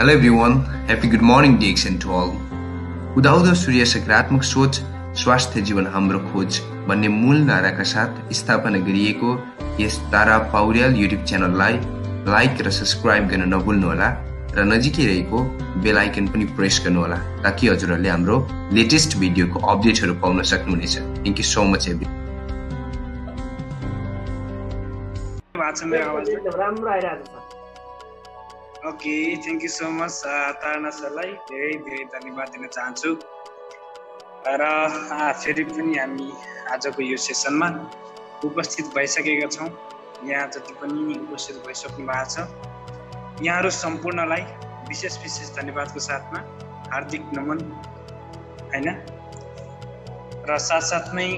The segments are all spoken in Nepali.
Hello everyone, happy good morning DXN to all. उदाउँदो सूर्य सकारात्मक सोच स्वास्थ्य जीवन हाम्रो खोज भन्ने मूल नाराका साथ स्थापना गरिएको यस तारा पौड्याल युट्युब च्यानललाई लाइक र सब्स्क्राइब गर्न नभुल्नुहोला र नजिकै रहेको बेल आइकन पनि प्रेस गर्नुहोला ताकि हजुरहरूले हाम्रो लेटेस्ट भिडियोको अपडेटहरू पाउन सक्नुहुनेछ। Thank you so much every okay, thank you so much Tarana सरलाई धेरै धेरै धन्यवाद दिन चाहन्छु। र फेरि पनि हामी आजको यो सेसनमा उपस्थित भइसकेका छौँ। यहाँ जति पनि उपस्थित भइसक्नु भएको छ यहाँहरू सम्पूर्णलाई विशेष विशेष धन्यवादको साथमा हार्दिक नमन हैन, र साथसाथमै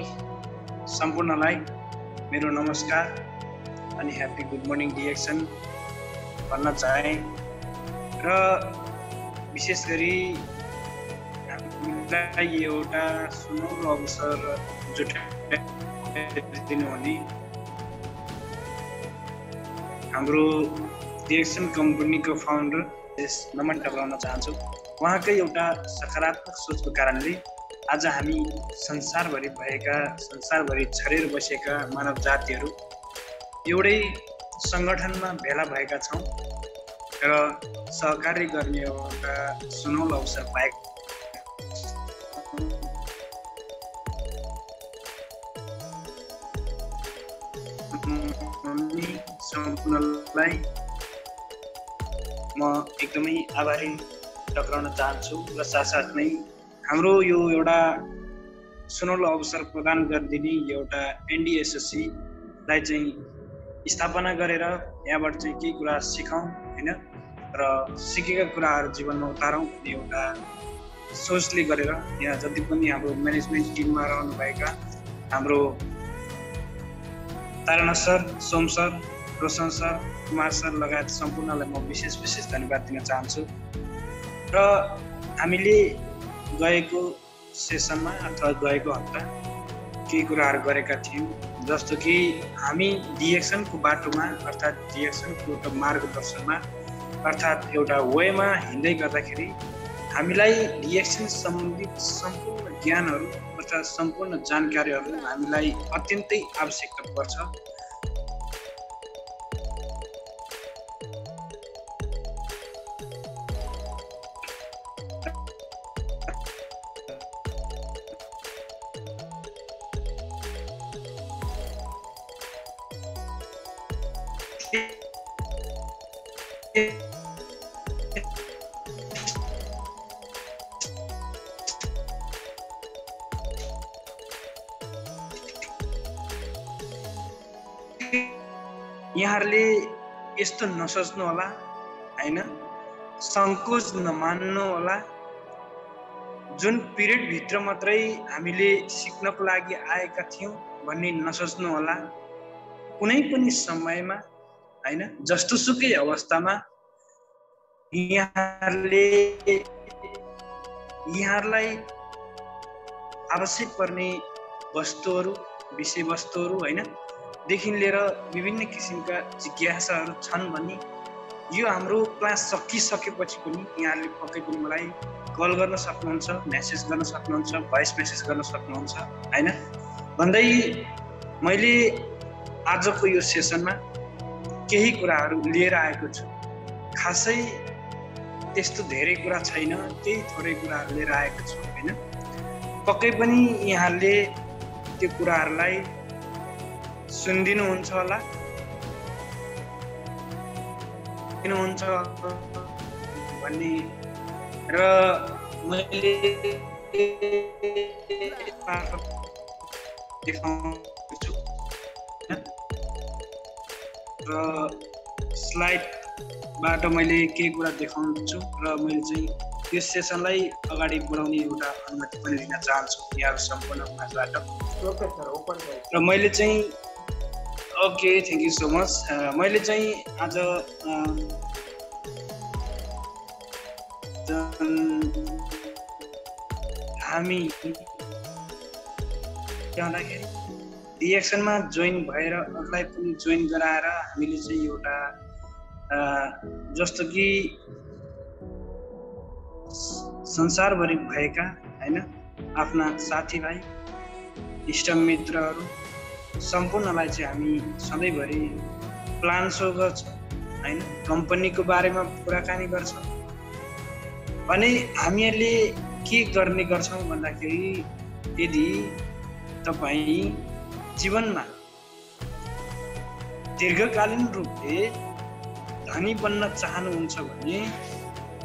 सम्पूर्णलाई मेरो नमस्कार अनि ह्यापी गुड मर्निङ डिएक्सन भन्न चाहे। र विशेष गरी हामीलाई एउटा सुनौलो अवसर जुटाइदिनुहुने हाम्रो डिएक्सन कम्पनीको फाउन्डर नमन टक्राउन चाहन्छु। उहाँकै एउटा सकारात्मक सोचको कारणले आज हामी संसारभरि छरेर बसेका मानव जातिहरू एउटै संगठनमा भेला भएका छौँ र सहकार्य गर्ने एउटा सुनौलो अवसर पाएको। सम्पूर्णलाई म एकदमै आभारी टक्राउन चाहन्छु र साथसाथमै हाम्रो यो एउटा सुनौलो अवसर प्रदान गरिदिने एउटा एनडीएसएससी लाई चाहिँ स्थापना गरेर यहाँबाट चाहिँ केही कुरा सिकौँ हैन, र सिकेका कुराहरू जीवनमा उतारौँ भन्ने एउटा सोचले गरेर यहाँ जति पनि हाम्रो म्यानेजमेन्ट टिममा रहनुभएका हाम्रो Tarana sir, Som sir, Roshan sir, Kumar sir लगायत सम्पूर्णलाई म विशेष विशेष धन्यवाद दिन चाहन्छु। र हामीले गएको सेसनमा अथवा गएको हप्ता केही कुराहरू गरेका थियौँ, जस्तो कि हामी डिएक्सनको बाटोमा अर्थात् डिएक्सनको एउटा मार्गदर्शनमा अर्थात् एउटा वेमा हिँड्दै गर्दाखेरि हामीलाई डिएक्सन सम्बन्धित सम्पूर्ण ज्ञानहरू अर्थात् सम्पूर्ण जानकारीहरू हामीलाई अत्यन्तै आवश्यकता पर्छ। यहाँहरूले यस्तो नसोच्नु होला हैन, संकोच नमान्नु होला। जुन पिरियड भित्र मात्रै हामीले सिक्नको लागि आएका थियौँ भन्ने नसोच्नु होला। कुनै पनि समयमा हैन, जस्तो सुकै अवस्थामा यहाँहरूलाई आवश्यक पर्ने वस्तुहरू, विषयवस्तुहरू हैन देखि लिएर विभिन्न किसिमका जिज्ञासाहरू छन् भन्ने यो हाम्रो क्लास सकिसकेपछि पनि यहाँहरूले पक्कै पनि मलाई कल गर्न सक्नुहुन्छ, मेसेज गर्न सक्नुहुन्छ, भोइस मेसेज गर्न सक्नुहुन्छ हैन भन्दै मैले आजको यो सेसनमा केही कुराहरू लिएर आएको छु। खासै त्यस्तो धेरै कुरा छैन, केही थोरै कुराहरू लिएर आएको छु हैन। पक्कै पनि यहाँहरूले त्यो कुराहरूलाई सुनिदिनुहुन्छ होला, भन्ने र मैले देखाउँछु र स्लाइडबाट मैले केही कुरा देखाउँछु र मैले चाहिँ यो सेसनलाई अगाडि बढाउने एउटा अनुमति पनि दिन चाहन्छु यहाँहरू सम्पूर्ण माझबाट। र मैले चाहिँ okay, thank you so much. मैले चाहिँ आज हामी भन्दाखेरि डिएक्सनमा जोइन भएर अरूलाई पनि जोइन गराएर हामीले चाहिँ एउटा जस्तो कि संसारभरि भएका हैन आफ्ना साथीभाइ इष्टमित्रहरू सम्पूर्णलाई चाहिँ हामी सधैँभरि प्लान सो गर्छौँ हैन, कम्पनीको बारेमा कुराकानी गर्छौँ। अनि हामीहरूले के गर्ने गर्छौँ भन्दाखेरि यदि तपाईँ जीवनमा दीर्घकालीन रूपले धनी बन्न चाहनुहुन्छ भने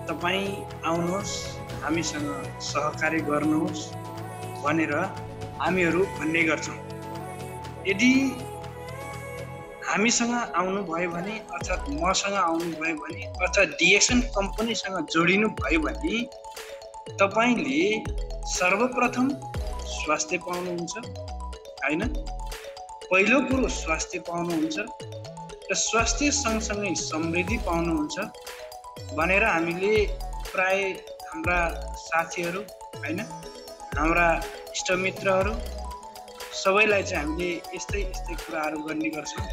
तपाईँ आउनुहोस्, हामीसँग सहकार्य गर्नुहोस् भनेर हामीहरू भन्ने गर्छौँ। यदि हामीसँग आउनुभयो भने अर्थात् मसँग आउनुभयो भने अर्थात् डिएक्सन कम्पनीसँग जोडिनु भयो भने तपाईँले सर्वप्रथम स्वास्थ्य पाउनुहुन्छ हैन, पहिलो कुरो स्वास्थ्य पाउनुहुन्छ र स्वास्थ्य सँगसँगै समृद्धि पाउनुहुन्छ भनेर हामीले प्राय हाम्रा साथीहरू हैन, हाम्रा इष्टमित्रहरू सबैलाई चाहिँ हामीले यस्तै यस्तै कुराहरू गर्ने गर्छौँ।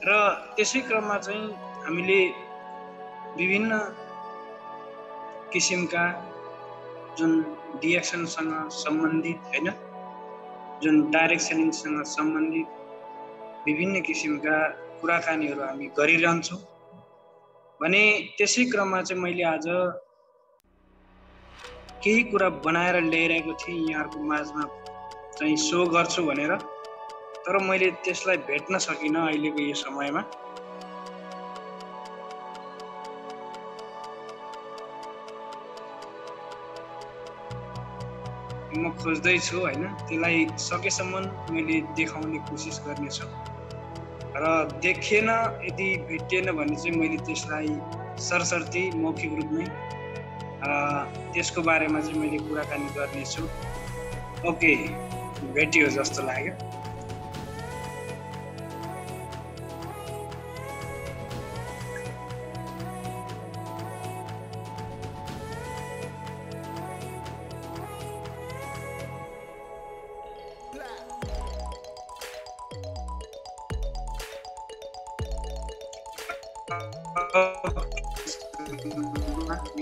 र त्यसै क्रममा चाहिँ हामीले विभिन्न किसिमका जुन डिएक्सनसँग सम्बन्धित हैन, जुन डाइरेक्ट सेलिङसँग सम्बन्धित विभिन्न किसिमका कुराकानीहरू हामी गरिरहन्छौँ। भने त्यसै क्रममा चाहिँ मैले आज केही कुरा बनाएर ल्याइरहेको थिएँ यहाँहरूको माझमा चाहिँ सो गर्छु भनेर, तर मैले त्यसलाई भेट्न सकिनँ अहिलेको यो समयमा। म खोज्दैछु हैन, त्यसलाई सकेसम्म मैले देखाउने कोसिस गर्नेछु र देखेन यदि भेटिएन भने चाहिँ मैले त्यसलाई सरसर्ती मौखिक रूपमै त्यसको बारेमा चाहिँ मैले कुराकानी गर्नेछु। ओके, भेटियो जस्तो लाग्यो।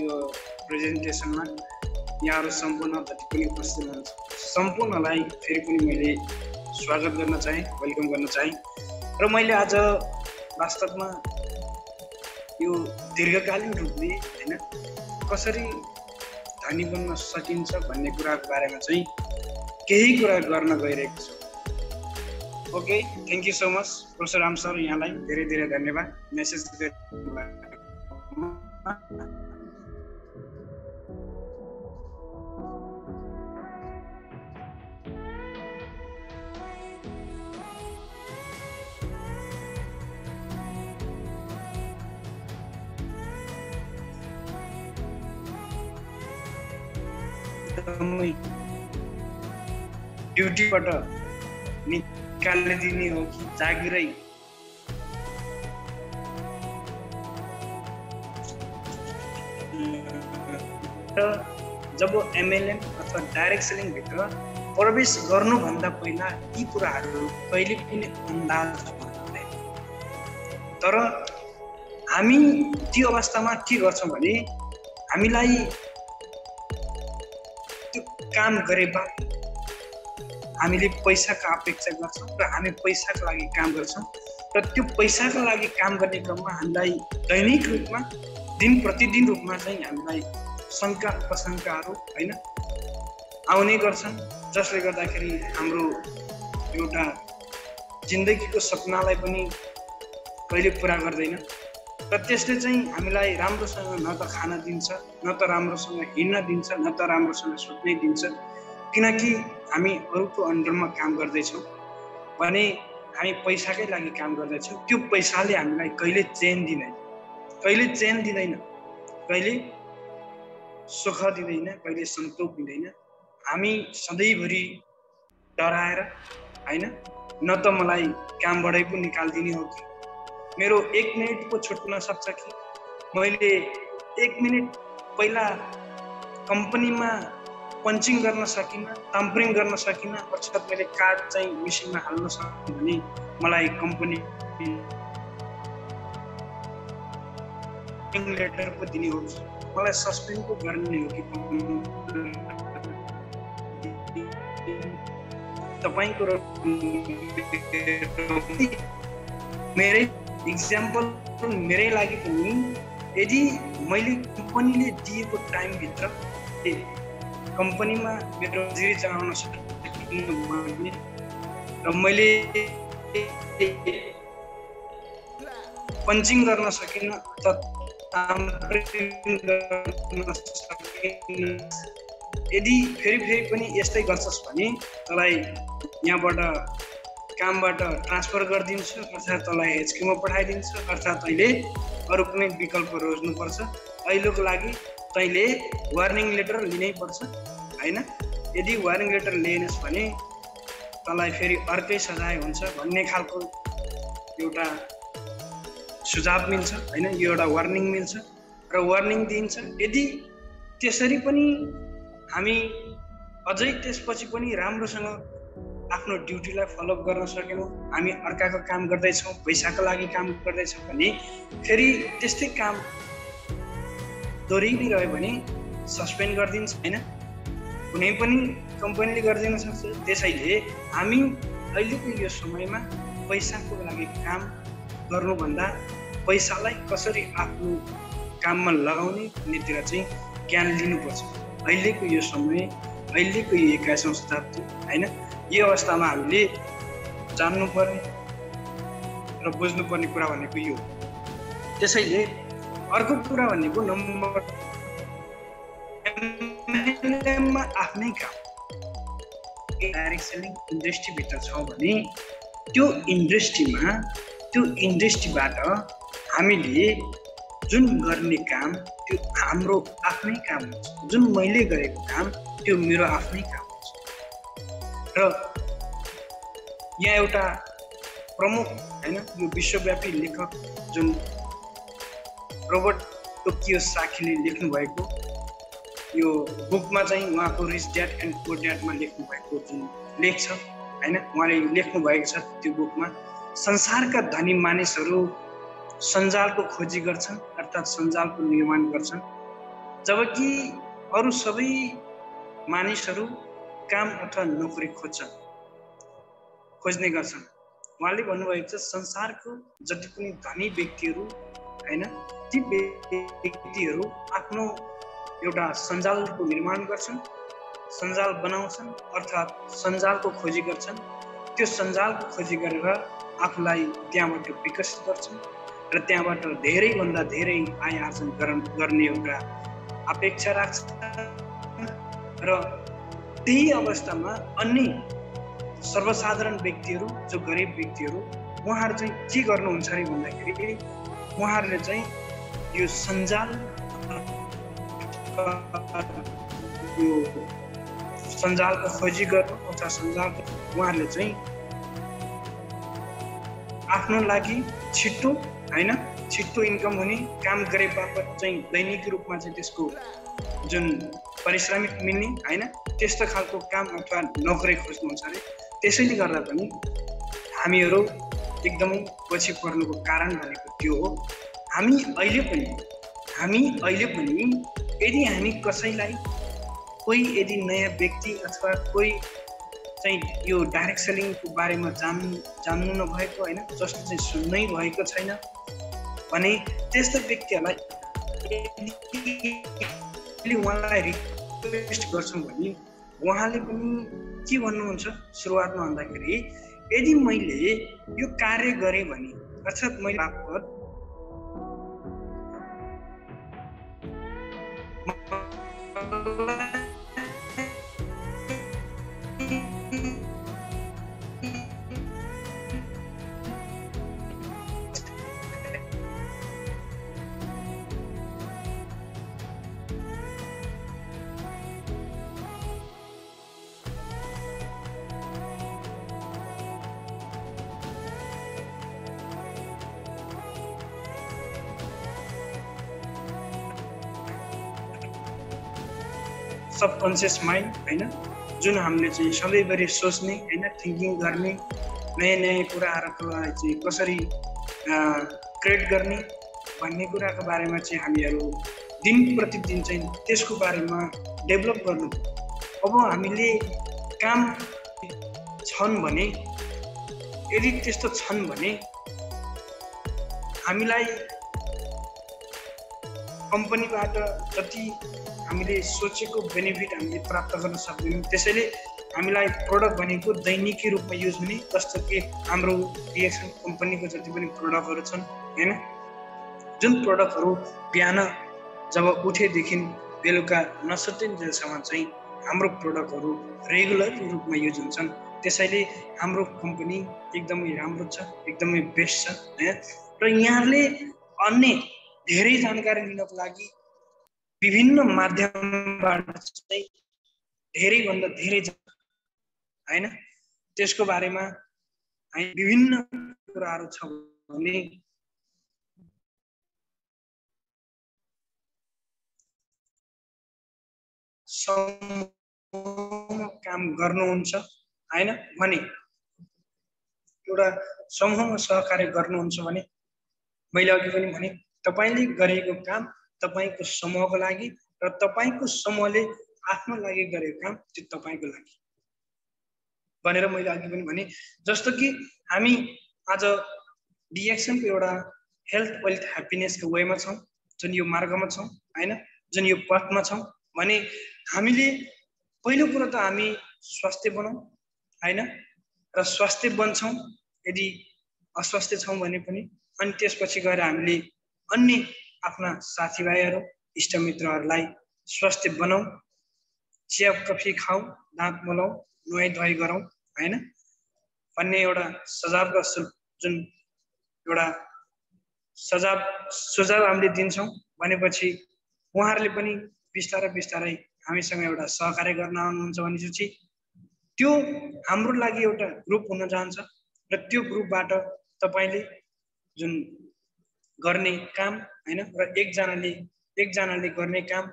यो प्रेजेन्टेसनमा यहाँहरू सम्पूर्ण जति पनि उपस्थित हुनुहुन्छ सम्पूर्णलाई फेरि पनि मैले स्वागत गर्न चाहेँ, वेलकम गर्न चाहेँ। र मैले आज वास्तवमा यो दीर्घकालीन रूपले हैन कसरी धनी बन्न सकिन्छ भन्ने कुराको बारेमा चाहिँ केही कुरा गर्न गइरहेको छु। Okay, thank you so much Parshuram sir, यहाँलाई धेरै धेरै धन्यवाद मेसेज ड्युटीबाट निकालिदिने हो कि जागिरै जब एमएलएम अथवा डाइरेक्ट सेलिङ भित्र प्रवेश गर्नुभन्दा पहिला यी कुराहरू कहिले पनि अन्दाज हुँदैन। तर हामी त्यो अवस्थामा के गर्छौँ भने हामीलाई त्यो काम गरे बाद हामीले पैसाको अपेक्षा गर्छौँ र हामी पैसाको लागि काम गर्छौँ र त्यो पैसाको लागि काम गर्ने क्रममा हामीलाई दैनिक रूपमा दिन प्रतिदिन रूपमा चाहिँ हामीलाई शङ्का प्रशङ्काहरू हैन आउने गर्छन्, जसले गर्दाखेरि हाम्रो एउटा जिन्दगीको सपनालाई पनि कहिले पुरा गर्दैन र त्यसले चाहिँ हामीलाई राम्रोसँग न त खान दिन्छ, न त राम्रोसँग हिँड्न दिन्छ, न त राम्रोसँग सुत्नै दिन्छ। किनकि हामी अरूको अन्डरमा काम गर्दैछौँ भने हामी पैसाकै लागि काम गर्दैछौँ। त्यो पैसाले हामीलाई कहिले चेन दिँदैन, कहिले चेन दिँदैन, कहिले सुख दिँदैन, कहिले सन्तोष दिँदैन। हामी सधैँभरि डराएर हैन, न त मलाई कामबाटै पो निकालिदिने हो कि मेरो 1 मिनट पो छुट्न सक्छ कि मैले 1 मिनट पहिला कम्पनीमा पञ्चिङ गर्न सकिनँ, ताम्प्रिङ गर्न सकिनँ, अर्थात् मैले कार्ड चाहिँ मेसिनमा हाल्न सकिनँ भने मलाई कम्पनी वार्निङ लेटर पो दिने हो, मलाई सस्पेन्ड पो गर्ने हो कि तपाईँको मेरै इक्जाम्पल मेरै लागि पनि यदि मैले कम्पनीले दिएको टाइमभित्र कम्पनीमा मेरो जिरी चलाउन सकिनु भने र मैले पञ्चिङ गर्न सकिनँ यदि फेरि पनि यस्तै गर्छस् भने तँलाई यहाँबाट कामबाट ट्रान्सफर गरिदिन्छु, अर्थात् तँलाई HQ मा पठाइदिन्छु, अर्थात् तैँले अरू कुनै विकल्प रोज्नुपर्छ। अहिलेको लागि तैँले वार्निङ लेटर लिनै पर्छ होइन। यदि वार्निङ लेटर लिएनस् भने तँलाई फेरि अर्कै सजाय हुन्छ भन्ने खालको एउटा सुझाव मिल्छ होइन। यो एउटा वार्निङ मिल्छ र वार्निङ दिन्छ। यदि त्यसरी पनि हामी अझै त्यसपछि पनि राम्रोसँग आफ्नो ड्युटीलाई फलोअप गर्न सकेनौँ, हामी अर्काको काम गर्दैछौँ, पैसाको लागि काम गर्दैछौँ भने फेरि त्यस्तै काम दोहोऱ्याइरह्यो भने सस्पेन्ड गरिदिन्छ होइन। कुनै पनि कम्पनीले गरिदिन सक्छ। त्यसैले हामी अहिलेको यो समयमा पैसाको लागि काम गर्नुभन्दा पैसालाई कसरी आफ्नो काममा लगाउने भन्नेतिर चाहिँ ज्ञान लिनुपर्छ। अहिलेको यो समय, अहिलेको यो 21औं शताब्दी होइन, यो अवस्थामा हामीले जान्नुपर्ने र बुझ्नुपर्ने कुरा भनेको यो। त्यसैले अर्को कुरा भनेको नम्बर MLM-मा आफ्नै काम डाइरेक्ट सेलिङ इन्डस्ट्रीभित्र छ भने त्यो इन्डस्ट्रीबाट हामीले जुन गर्ने काम त्यो हाम्रो आफ्नै काम हुन्छ। जुन मैले गरेको काम त्यो मेरो आफ्नै काम हुन्छ। र यहाँ एउटा प्रमुख होइन यो विश्वव्यापी लेखक जुन रोबर्ट कियोसाकीले लेख्नु भएको यो बुकमा चाहिँ उहाँको रिच ड्याड एन्ड पुअर ड्याडमा लेख्नु भएको जुन लेख छ होइन, उहाँले लेख्नु भएको छ त्यो बुकमा, संसारका धनी मानिसहरू सञ्जालको खोजी गर्छन् अर्थात् सञ्जालको निर्माण गर्छन्, जबकि अरू सबै मानिसहरू काम अथवा नोकरी खोज्ने गर्छन्। उहाँले भन्नुभएको छ संसारको जति पनि धनी व्यक्तिहरू होइन, ती व्यक्तिहरू आफ्नो एउटा सञ्जालको निर्माण गर्छन्, सञ्जाल बनाउँछन् अर्थात् सञ्जालको खोजी गर्छन्। त्यो सञ्जालको खोजी गरेर आफूलाई त्यहाँबाट विकसित गर्छन् र त्यहाँबाट धेरैभन्दा धेरै आय आर्जन गर्ने एउटा अपेक्षा राख्छन्। र त्यही अवस्थामा अन्य सर्वसाधारण व्यक्तिहरू जो गरिब व्यक्तिहरू उहाँहरू चाहिँ के गर्नुहुन्छ अरे भन्दाखेरि उहाँहरूले चाहिँ यो सञ्जालको खोजी गर्नु अथवा सञ्जालको उहाँहरूले चाहिँ आफ्नो लागि छिट्टो होइन छिट्टो इन्कम हुने काम गरे बापत चाहिँ दैनिक रूपमा चाहिँ त्यसको जुन पारिश्रमिक मिल्ने होइन त्यस्तो खालको काम अथवा नोकरी खोज्नुहुन्छ अरे। त्यसैले गर्दा पनि हामीहरू एकदमै पछि पर्नुको कारण भनेको त्यो हो। हामी अहिले पनि यदि हामी कसैलाई कोही यदि नयाँ व्यक्ति अथवा कोही चाहिँ यो डाइरेक्ट सेलिङको बारेमा जान्नु नभएको होइन, जसले चाहिँ सुन्नै भएको छैन भने त्यस्तो व्यक्तिहरूलाई उहाँलाई रिक्वेस्ट गर्छौँ भने उहाँले पनि के भन्नुहुन्छ सुरुवातमा भन्दाखेरि यदि मैले यो कार्य गरेँ भने अर्थात् मैले बापत सबकन्सियस माइन्ड होइन, जुन हामीले चाहिँ सधैँभरि सोच्ने होइन, थिङ्किङ गर्ने, नयाँ नयाँ कुराहरूलाई चाहिँ कसरी क्रिएट गर्ने भन्ने कुराको बारेमा चाहिँ हामीहरू दिन प्रतिदिन चाहिँ त्यसको बारेमा डेभलप गर्नु। अब हामीले काम छन् भने, यदि त्यस्तो छन् भने हामीलाई कम्पनीबाट जति हामीले सोचेको बेनिफिट हामीले प्राप्त गर्न सक्दैनौँ। त्यसैले हामीलाई प्रोडक्ट भनेको दैनिकी रूपमा युज हुने, जस्तो कि हाम्रो डिएक्सन कम्पनीको जति पनि प्रोडक्टहरू छन् हैन, जुन प्रोडक्टहरू बिहान जब उठेदेखि बेलुका नसुतिन्जेलसम्म चाहिँ हाम्रो प्रोडक्टहरू रेगुलर रूपमा युज हुन्छन्। त्यसैले हाम्रो कम्पनी एकदमै राम्रो छ, एकदमै बेस्ट छ हैन। र यहाँले अन्य धेरै जानकारी लिनको लागि विभिन्न माध्यमबाट चाहिँ धेरैभन्दा धेरै हैन, त्यसको बारेमा हामी विभिन्न कुराहरू छ भने काम गर्नुहुन्छ हैन भने, एउटा समूहमा सहकार्य गर्नुहुन्छ भने, मैले अघि पनि भने तपाईले गरेको काम तपाईको समूहको लागि र तपाईको समूहले आफ्नो लागि गरेको काम त्यो तपाईको लागि भनेर मैले अघि पनि भने। जस्तो कि हामी आज डिएक्सनको एउटा हेल्थ वेल्थ ह्याप्पिनेसको वेमा छौँ, जुन यो मार्गमा छौँ हैन, जुन यो पथमा छौँ भने हामीले पहिलो कुरो त हामी स्वास्थ्य बनाउँ हैन, र स्वास्थ्य बन्छौँ यदि अस्वास्थ्य छौँ भने पनि। अनि त्यसपछि गएर हामीले अन्य आफ्ना साथीभाइहरू इष्टमित्रहरूलाई स्वास्थ्य बनाऊ, चिया कफी खाऊ, दाँत मोलाऊ, नुहाइ धुवाइ गरौँ हैन भन्ने एउटा सुझाव जुन एउटा सुझाव हामीले दिन्छौँ भनेपछि उहाँहरूले पनि बिस्तारै बिस्तारै हामीसँग एउटा सहकार्य गर्न आउनुहुन्छ भनेपछि त्यो हाम्रो लागि एउटा ग्रुप हुन जान्छ। र त्यो ग्रुपबाट तपाईले जुन गर्ने काम हैन, र एकजनाले गर्ने काम,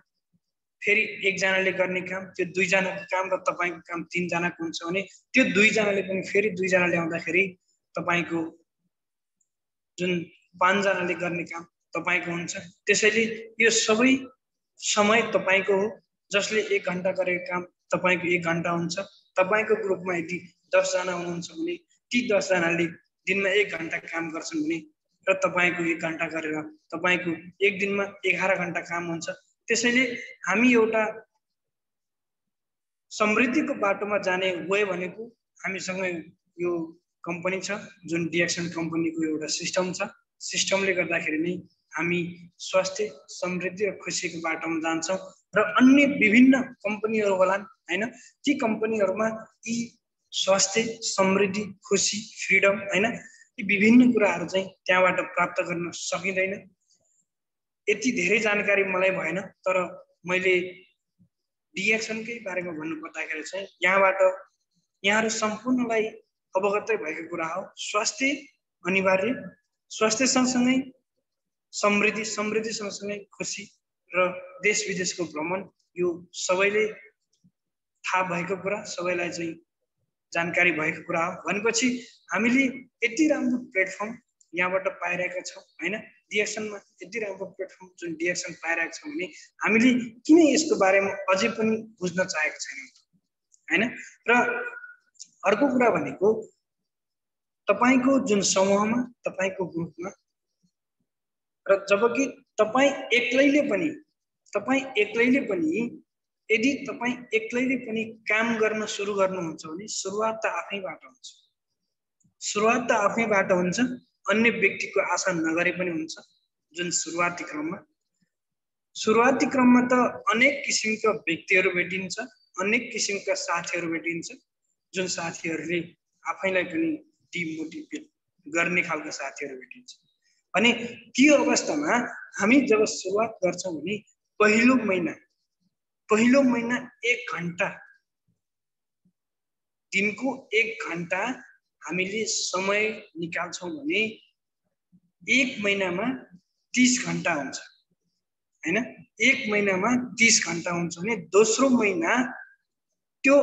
फेरि एकजनाले गर्ने काम, त्यो दुईजनाको काम र तपाईको काम तीनजनाको हुन्छ भने त्यो दुईजनाले पनि फेरि दुईजनाले आउँदाखेरि तपाईको जुन पाँचजनाले गर्ने काम तपाईको हुन्छ। त्यसैले यो सबै समय तपाईको हो। जसले 1 घण्टा गरेको काम तपाईको 1 घण्टा हुन्छ। तपाईको ग्रुपमा यदि 10 जना हुनुहुन्छ भने ती 10 जनाले दिनमा 1 घण्टा काम गर्छन् भने र तपाईको 1 घण्टा गरेर तपाईको एक दिनमा 11 घण्टा काम हुन्छ। त्यसैले हामी एउटा समृद्धिको बाटोमा जाने वे भनेको हामीसँग यो कम्पनी छ, जुन डिएक्सन कम्पनीको एउटा सिस्टम छ। सिस्टमले गर्दाखेरि नै हामी स्वास्थ्य, समृद्धि र खुसीको बाटोमा जान्छौँ। र अन्य विभिन्न कम्पनीहरू होलान् हैन, ती कम्पनीहरूमा यी स्वास्थ्य, समृद्धि, खुसी, फ्रिडम हैन, यी विभिन्न कुराहरू चाहिँ त्यहाँबाट प्राप्त गर्न सकिँदैन। यति धेरै जानकारी मलाई भएन, तर मैले डिएक्सनकै बारेमा भन्नु पर्दाखेरि चाहिँ यहाँहरू सम्पूर्णलाई अवगतै भएको कुरा हो। स्वास्थ्य अनिवार्य, स्वास्थ्य सँगसँगै समृद्धि, समृद्धि सँगसँगै खुसी र देश विदेशको भ्रमण, यो सबैले थाहा भएको कुरा, सबैलाई चाहिँ जानकारी भएको कुरा हो। भनेपछि हामीले यति राम्रो प्लेटफर्म यहाँबाट पाइरहेका छौँ हैन, डिएक्सनमा यति राम्रो प्लेटफर्म जुन डिएक्सन पाइरहेको छौँ भने हामीले किन यसको बारेमा अझै पनि बुझ्न चाहेको छैनौँ हैन। र अर्को कुरा भनेको तपाईको जुन समूहमा, तपाईको ग्रुपमा, र जबकि तपाईँ एक्लैले पनि यदि तपाईँ एक्लैले पनि काम गर्न सुरु गर्नुहुन्छ भने सुरुवात त आफैबाट हुन्छ। सुरुवात त आफैबाट हुन्छ, अन्य व्यक्तिको आशा नगरे पनि हुन्छ। जुन सुरुवाती क्रममा त अनेक किसिमका व्यक्तिहरू भेटिन्छ, अनेक किसिमका साथीहरू भेटिन्छ, जुन साथीहरूले आफैलाई पनि डिमोटिभेट गर्ने खालका साथीहरू भेटिन्छ। अनि त्यो अवस्थामा हामी जब सुरुवात गर्छौँ भने पहिलो महिना 1 घण्टा, दिनको 1 घण्टा हामीले समय निकाल्छौँ भने 1 महिनामा 30 घण्टा हुन्छ हैन। 1 महिनामा 30 घण्टा हुन्छ भने दोस्रो महिना त्यो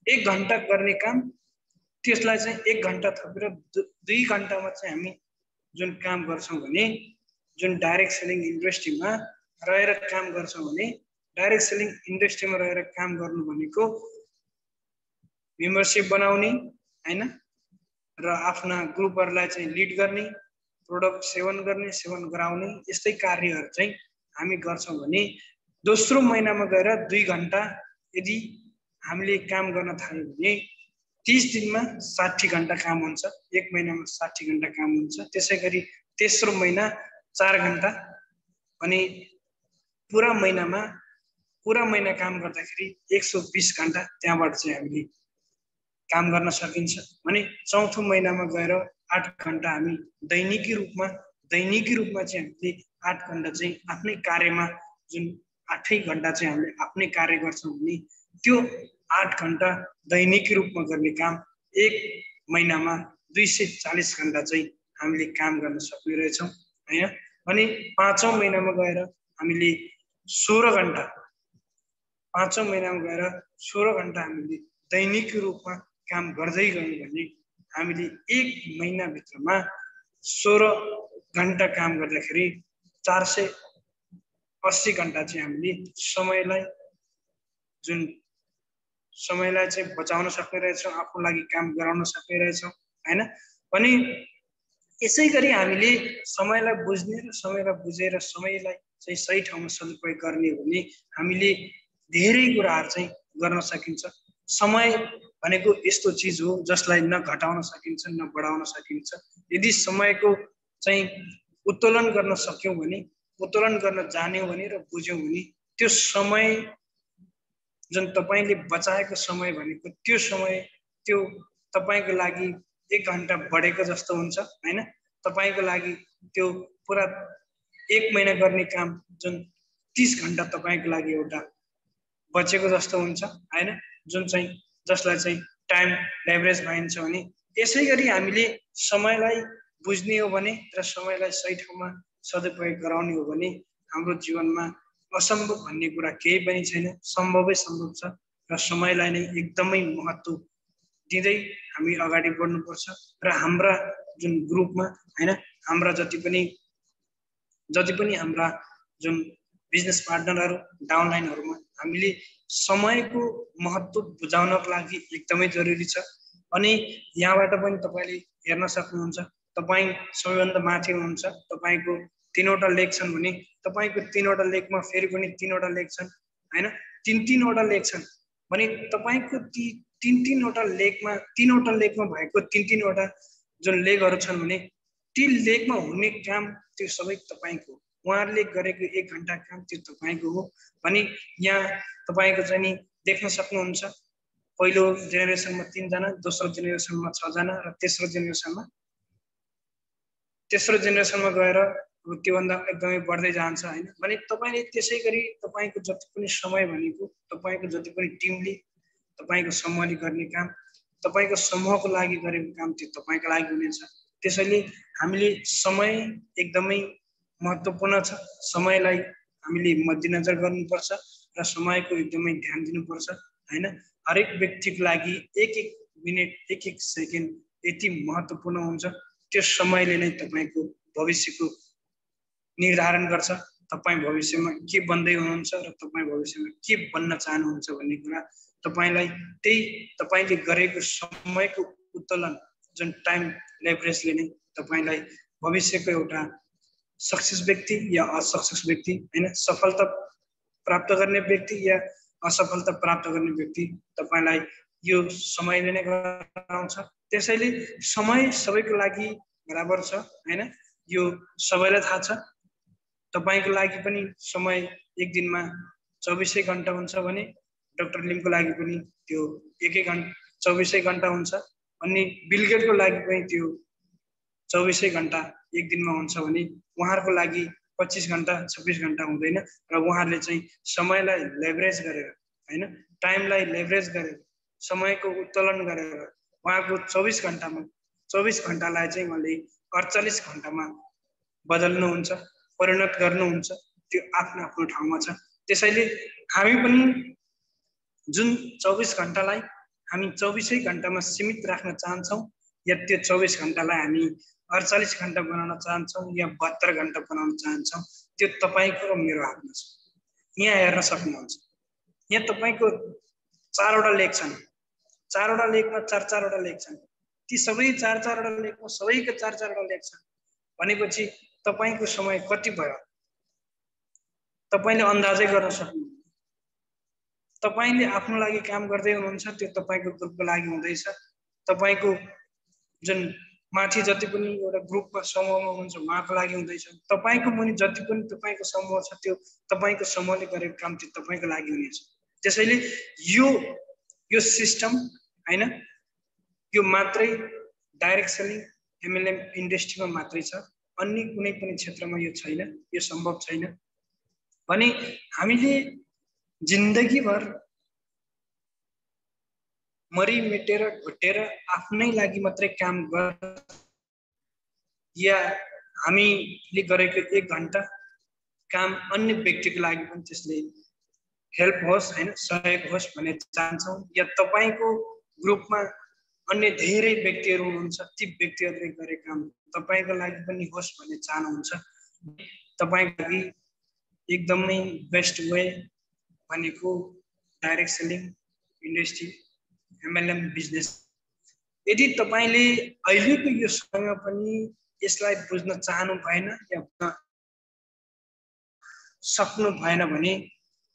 1 घण्टा गर्ने काम त्यसलाई चाहिँ 1 घण्टा थपेर 2 घण्टामा चाहिँ हामी जुन काम गर्छौँ भने जुन डाइरेक्ट सेलिङ इन्डस्ट्रीमा रहेर काम गर्छौँ भने डाइरेक्ट सेलिङ इन्डस्ट्रीमा रहेर काम गर्नु भनेको मेम्बरसिप बनाउने हैन र आफ्ना ग्रुपहरूलाई चाहिँ लिड गर्ने, प्रोडक्ट सेवन गर्ने, सेवन गराउने यस्तै कार्यहरू चाहिँ हामी गर्छौँ भने दोस्रो महिनामा गएर 2 घण्टा यदि हामीले काम गर्न थाल्यौँ भने 30 दिनमा 60 घण्टा काम हुन्छ, 1 महिनामा 60 घण्टा काम हुन्छ। त्यसैगरी तेस्रो महिना 4 घण्टा अनि पुरा महिना काम गर्दाखेरि 120 घण्टा त्यहाँबाट चाहिँ हामीले काम गर्न सकिन्छ भने चौथो महिनामा गएर 8 घण्टा हामी दैनिकी रूपमा चाहिँ हामीले 8 घण्टा चाहिँ आफ्नै कार्यमा जुन 8 घण्टा चाहिँ हामीले आफ्नै कार्य गर्छौँ भने त्यो 8 घण्टा दैनिकी रूपमा गर्ने काम 1 महिनामा 240 घण्टा चाहिँ हामीले काम गर्न सक्ने रहेछौँ हैन। अनि 5औं महिनामा गएर हामीले 16 घण्टा हामीले दैनिक रूपमा काम गर्दै गयौँ भने हामीले 1 महिनाभित्रमा 16 घण्टा काम गर्दाखेरि 480 घण्टा चाहिँ हामीले समयलाई चाहिँ बचाउन सक्ने रहेछौँ, आफ्नो लागि काम गराउन सक्ने रहेछौँ हैन। अनि यसै गरी हामीले समयलाई बुझ्ने र समयलाई बुझेर समयलाई चाहिँ सही ठाउँमा सदुपयोग गर्ने हो भने हामीले धेरै कुराहरू चाहिँ गर्न सकिन्छ। समय भनेको यस्तो चिज हो जसलाई न घटाउन सकिन्छ न बढाउन सकिन्छ। यदि समयको चाहिँ उत्तोलन गर्न सक्यौँ भने, उत्तोलन गर्न जान्यौँ भने र बुझ्यौँ भने त्यो समय जुन तपाईले बचाएको समय भनेको त्यो तपाईको लागि 1 घण्टा बढेको जस्तो हुन्छ हैन। तपाईको लागि त्यो पुरा 1 महिना गर्ने काम जुन 30 घण्टा तपाईको लागि एउटा बचेको जस्तो हुन्छ हैन, जसलाई चाहिँ टाइम लेभरेज भनिन्छ भने। यसैगरी हामीले समयलाई बुझ्ने हो भने र समयलाई सही ठाउँमा सदुपयोग गराउने हो भने हाम्रो जीवनमा असम्भव भन्ने कुरा केही पनि छैन, सम्भवै सम्भव छ। र समयलाई नै एकदमै महत्त्व दिँदै हामी अगाडि बढ्नुपर्छ र हाम्रा जुन ग्रुपमा हैन, हाम्रा जति पनि हाम्रा जुन बिजनेस पार्टनरहरू डाउनलाइनहरूमा हामीले समयको महत्त्व बुझाउनको लागि एकदमै जरुरी छ। अनि यहाँबाट पनि तपाईले हेर्न सक्नुहुन्छ, तपाई सबैभन्दा माथि हुनुहुन्छ, तपाईको 3वटा लेख छन् भने तपाईको 3वटा लेखमा फेरि पनि 3वटा लेख छन् हैन, 3-3वटा लेख छन् भने तपाईको ती 3-3वटा लेखमा भएको 3-3वटा जुन लेखहरू छन् भने ती लेखमा हुने काम त्यो सबै तपाईको, उहाँहरूले गरेको 1 घण्टा काम त्यो तपाईको हो भने यहाँ तपाईको चाहिँ नि देख्न सक्नुहुन्छ। पहिलो जेनेरेसनमा 3 जना, दोस्रो जेनेरेसनमा 6 जना र तेस्रो जेनेरेसनमा गएर त्योभन्दा एकदमै बढ्दै जान्छ हैन। भने तपाईले त्यसै गरी तपाईको जति पनि समय भनेको, तपाईको जति पनि टिमले तपाईको समूहले गर्ने काम, तपाईको समूहको लागि गरेको काम त्यो तपाईको लागि हुनेछ। त्यसैले हामीले समय एकदमै महत्त्वपूर्ण छ। समयलाई हामीले मध्यनजर गर्नुपर्छ र समयको एकदमै ध्यान दिनुपर्छ हैन। हरेक व्यक्तिको लागि 1-1 मिनेट, 1-1 सेकेन्ड यति महत्त्वपूर्ण हुन्छ। त्यो समयले नै तपाईको भविष्यको निर्धारण गर्छ। तपाई भविष्यमा के बन्दै हुनुहुन्छ र तपाई भविष्यमा के बन्न चाहनुहुन्छ भन्ने कुरा तपाईलाई तपाईले गरेको समयको उत्तोलन जुन टाइम लेभरेजले नै तपाईलाई भविष्यको एउटा सक्सेस व्यक्ति या असक्सेस व्यक्ति हैन, सफलता प्राप्त गर्ने व्यक्ति या असफलता प्राप्त गर्ने व्यक्ति तपाईलाई यो समयले नै गराउँछ। त्यसैले समय सबैको लागि बराबर छ हैन, यो सबैलाई थाहा छ। तपाईको लागि पनि समय 1 दिनमा 24 घण्टा हुन्छ भने डाक्टर लिमको लागि पनि त्यो 24 घण्टा हुन्छ। अनि बिल गेट्सको लागि पनि त्यो 24 घण्टा 1 दिनमा हुन्छ भने उहाँहरूको लागि 25 घण्टा 26 घण्टा हुँदैन। र उहाँहरूले चाहिँ समयलाई लेभरेज गरेर हैन, टाइमलाई लेभरेज गरेर, समयको उत्तोलन गरेर उहाँको 24 घण्टालाई चाहिँ उहाँले 48 घण्टामा बदल्नुहुन्छ, परिणत गर्नुहुन्छ। त्यो आफ्नो ठाउँमा छ। त्यसैले हामी पनि जुन 24 घण्टालाई हामी 24 घण्टामा सीमित राख्न चाहन्छौँ या त्यो 24 घण्टालाई हामी 48 घण्टा बनाउन चाहन्छौँ या 72 घण्टा बनाउन चाहन्छौँ, त्यो तपाईँको र मेरो हातमा छ। यहाँ हेर्न सक्नुहुन्छ, यहाँ तपाईँको 4वटा लेख छन्, 4वटा लेखमा 4-4वटा लेख छन्। ती सबै 4-4वटा लेखमा सबैको 4-4वटा लेख छन् भनेपछि तपाईँको समय कति भयो तपाईँले अन्दाजै गर्न सक्नुहुन्छ। तपाईँले आफ्नो लागि काम गर्दै हुनुहुन्छ, त्यो तपाईँको ग्रुपको लागि हुँदैछ। तपाईँको जुन माथि जति पनि एउटा ग्रुपमा समूहमा हुनुहुन्छ उहाँको लागि हुँदैछ। तपाईँको मुनि जति पनि तपाईँको समूह छ त्यो तपाईँको समूहले गरेको काम त्यो तपाईँको लागि हुनेछ। त्यसैले यो सिस्टम हैन, यो मात्रै डाइरेक्ट सेलिङ एमएलएम इन्डस्ट्रीमा मात्रै छ, अन्य कुनै पनि क्षेत्रमा यो छैन, यो सम्भव छैन। भने हामीले जिन्दगीभर मरिमेटेर घुटेर आफ्नै लागि मात्रै काम गर या हामीले गरेको 1 घण्टा काम अन्य व्यक्तिको लागि पनि त्यसले हेल्प होस् हैन, सहयोग होस् भन्ने चाहन्छौँ। या तपाईँको ग्रुपमा अन्य धेरै व्यक्तिहरू हुनुहुन्छ, ती व्यक्तिहरूले गरेको काम तपाईँको लागि पनि होस् भन्ने चाहनुहुन्छ। तपाईँको लागि एकदमै बेस्ट वे भनेको direct selling industry MLM business. यदि तपाईँले अहिलेको यो समयमा पनि यसलाई बुझ्न चाहनु भएन या सक्नु भएन भने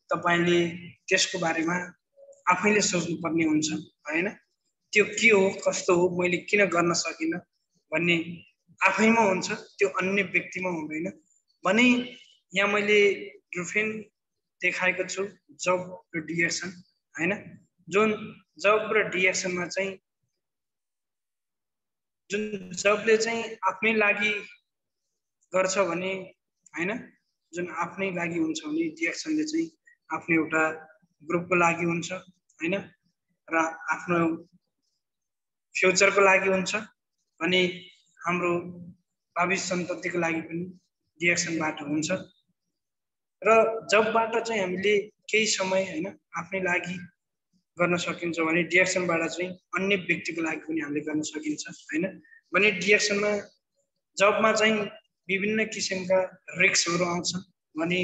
तपाईँले त्यसको बारेमा आफैले सोच्नुपर्ने हुन्छ हैन। त्यो के हो, कस्तो हो, मैले किन गर्न सकिनँ भन्ने आफैमा हुन्छ, त्यो अन्य व्यक्तिमा हुँदैन। भने यहाँ मैले ड्रुफेन देखाएको छु, जब र डिएक्सन हैन। जुन जब र डिएक्सनमा चाहिँ जुन जबले चाहिँ आफ्नै लागि गर्छ भने हैन, जुन आफ्नै लागि हुन्छ भने डिएक्सनले चाहिँ आफ्नो एउटा ग्रुपको लागि हुन्छ हैन, र आफ्नो फ्युचरको लागि हुन्छ। अनि हाम्रो भावी सन्ततिको लागि पनि डिएक्सनबाट हुन्छ। र जबबाट चाहिँ हामीले केही समय हैन आफ्नै लागि गर्न सकिन्छ भने डिएक्सनबाट चाहिँ अन्य व्यक्तिको लागि पनि हामीले गर्न सकिन्छ हैन। भने डिएक्सनमा जबमा चाहिँ विभिन्न किसिमका रिस्कहरू आउँछन्। भने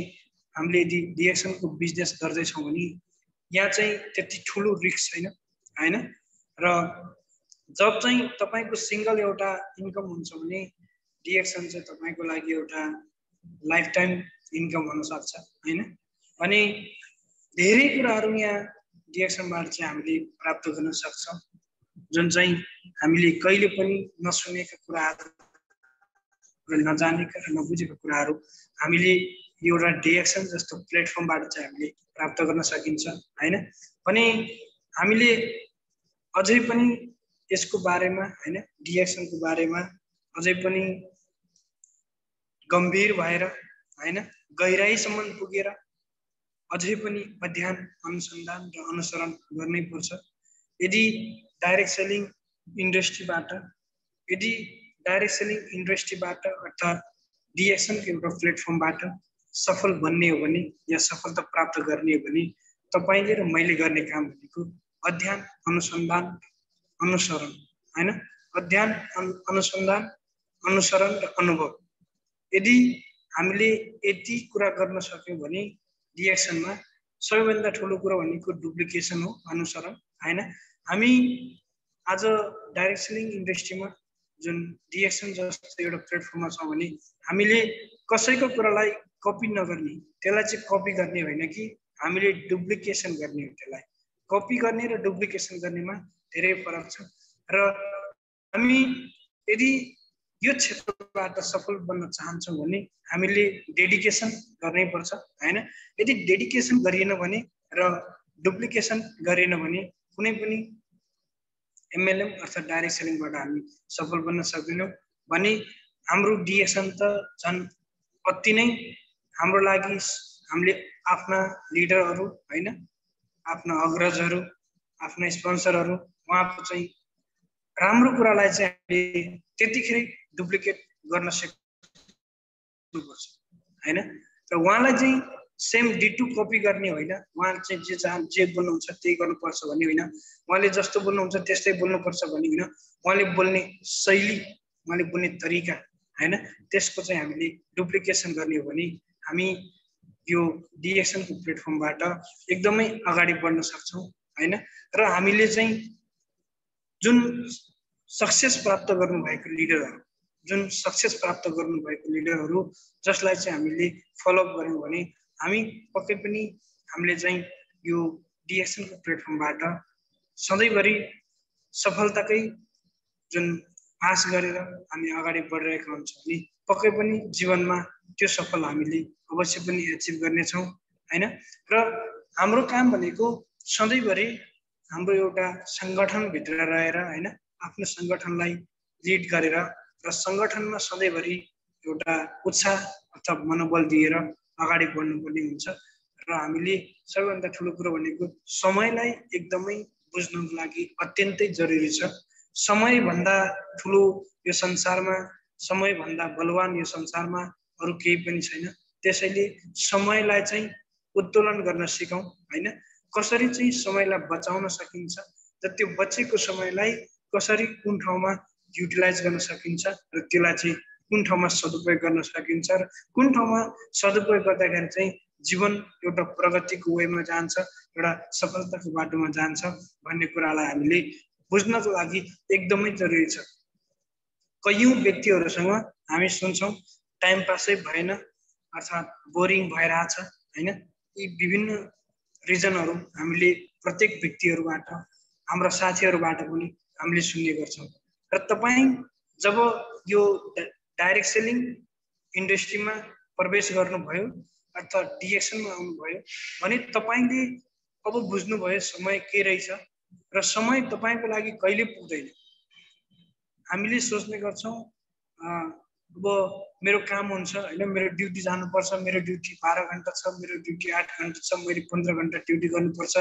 हामीले यदि डिएक्सनको बिजनेस गर्दैछौँ भने यहाँ चाहिँ त्यति ठुलो रिस्क छैन हैन। र जब चाहिँ तपाईँको सिङ्गल एउटा इन्कम हुन्छ भने डिएक्सन चाहिँ तपाईँको लागि एउटा लाइफ टाइम इन्कम हुन सक्छ हैन। अनि धेरै कुराहरू यहाँ डिएक्सनबाट चाहिँ हामीले प्राप्त गर्न सक्छौँ, जुन चाहिँ हामीले कहिले पनि नसुनेका कुराहरू र नजानेका र नबुझेका कुराहरू हामीले एउटा डिएक्सन जस्तो प्लेटफर्मबाट चाहिँ हामीले प्राप्त गर्न सकिन्छ हैन। भने हामीले अझै पनि यसको बारेमा हैन, डिएक्सनको बारेमा अझै पनि गम्भीर भएर हैन, गहिराईसम्म पुगेर अझै पनि अध्ययन, अनुसन्धान र अनुसरण गर्नै पर्छ। यदि डाइरेक्ट सेलिङ इन्डस्ट्रीबाट अर्थात् डिएक्सनको एउटा प्लेटफर्मबाट सफल बन्ने हो भने या सफलता प्राप्त गर्ने हो भने तपाईँले र मैले गर्ने काम भनेको अध्ययन, अनुसन्धान, अनुसरण हैन। अध्ययन, अनुसन्धान, अनुसरण र अनुभव। यदि हामीले यति कुरा गर्न सक्यौँ भने डिएक्सनमा सबैभन्दा ठुलो कुरो भनेको डुप्लिकेसन हो, अनुसरण हैन। हामी आज डाइरेक्ट सेलिङ इन्डस्ट्रीमा जुन डिएक्सन जस्तो एउटा प्लेटफर्ममा छौँ भने हामीले कसैको कुरालाई कपी नगर्ने, त्यसलाई चाहिँ कपी गर्ने होइन कि हामीले डुप्लिकेसन गर्ने हो। त्यसलाई कपी गर्ने र डुप्लिकेसन गर्नेमा धेरै फरक छ। र हामी यदि यो क्षेत्रबाट सफल बन्न चाहन्छौँ भने हामीले डेडिकेसन गर्नै पर्छ हैन। यदि डेडिकेसन गरिएन भने र डुप्लिकेसन गरिएन भने कुनै पनि एमएलएम अर्थात् डाइरेक्ट सेलिङबाट हामी सफल बन्न सक्दैनौँ। भने हाम्रो डिएक्सन त झन् अति नै हाम्रो लागि हामीले आफ्ना लिडरहरू हैन, आफ्ना अग्रजहरू, आफ्ना स्पोन्सरहरू उहाँको चाहिँ राम्रो कुरालाई चाहिँ हामीले त्यतिखेरै डुप्लिकेट गर्न सक्नुपर्छ हैन। र उहाँलाई चाहिँ सेम डिटु कपी गर्ने होइन, उहाँ चाहिँ जे बोल्नुहुन्छ त्यही गर्नुपर्छ भन्ने होइन, उहाँले जस्तो बोल्नुहुन्छ त्यस्तै बोल्नुपर्छ भन्ने होइन। उहाँले बोल्ने शैली उहाँले बोल्ने तरिका हैन, त्यसको चाहिँ हामीले डुप्लिकेसन गर्ने हो भने हामी यो डिएक्सनको प्लेटफर्मबाट एकदमै अगाडि बढ्न सक्छौँ हैन। र हामीले चाहिँ जुन सक्सेस प्राप्त गर्नुभएको लिडरहरू, जुन सक्सेस प्राप्त गर्नुभएको लिडरहरू जसलाई चाहिँ हामीले फलोअप गऱ्यौँ भने हामी पक्कै पनि हामीले चाहिँ यो डिएक्सनको प्लेटफर्मबाट सधैँभरि सफलताकै जुन आश गरेर हामी अगाडि बढिरहेका हुन्छौँ भने पक्कै पनि जीवनमा त्यो सफल हामीले अवश्य पनि एचिभ गर्नेछौँ हैन। र हाम्रो काम भनेको सधैँभरि हाम्रो एउटा सङ्गठनभित्र रहेर हैन, आफ्नो सङ्गठनलाई लिड गरेर र सङ्गठनमा सधैँभरि एउटा उत्साह अथवा मनोबल दिएर अगाडि बढ्नुपर्ने हुन्छ। र हामीले सबैभन्दा ठुलो कुरो भनेको समयलाई एकदमै बुझ्नको लागि अत्यन्तै जरुरी छ। समयभन्दा ठुलो यो संसारमा, समयभन्दा बलवान यो संसारमा अरू केही पनि छैन। त्यसैले समयलाई चाहिँ उत्तोलन गर्न सिकौँ हैन। कसरी चाहिँ समयलाई बचाउन सकिन्छ र त्यो बचेको समयलाई कसरी कुन ठाउँमा युटिलाइज गर्न सकिन्छ र त्यसलाई चाहिँ कुन ठाउँमा सदुपयोग गर्न सकिन्छ र कुन ठाउँमा सदुपयोग गर्दाखेरि चाहिँ जीवन एउटा प्रगतिको वेमा जान्छ, एउटा सफलताको बाटोमा जान्छ भन्ने कुरालाई हामीले बुझ्नको लागि एकदमै जरुरी छ। कयौं व्यक्तिहरूसँग हामी सुन्छौँ टाइम पासै भएन अर्थात् बोरिङ भइरहेछ हैन। यी विभिन्न रिजनहरू हामीले प्रत्येक व्यक्तिहरूबाट, हाम्रा साथीहरूबाट पनि हामीले सुन्ने गर्छौँ। र तपाईँ जब यो डाइरेक्ट सेलिङ इन्डस्ट्रीमा प्रवेश गर्नुभयो अथवा डिएक्सनमा आउनुभयो भने तपाईँले अब बुझ्नुभयो समय के रहेछ र समय तपाईँको लागि कहिले पुग्दैन। हामीले सोच्ने गर्छौँ अब मेरो काम हुन्छ हैन, मेरो ड्युटी जानुपर्छ, मेरो ड्युटी 12 घण्टा छ, मेरो ड्युटी 8 घण्टा छ, मैले 15 घण्टा ड्युटी गर्नुपर्छ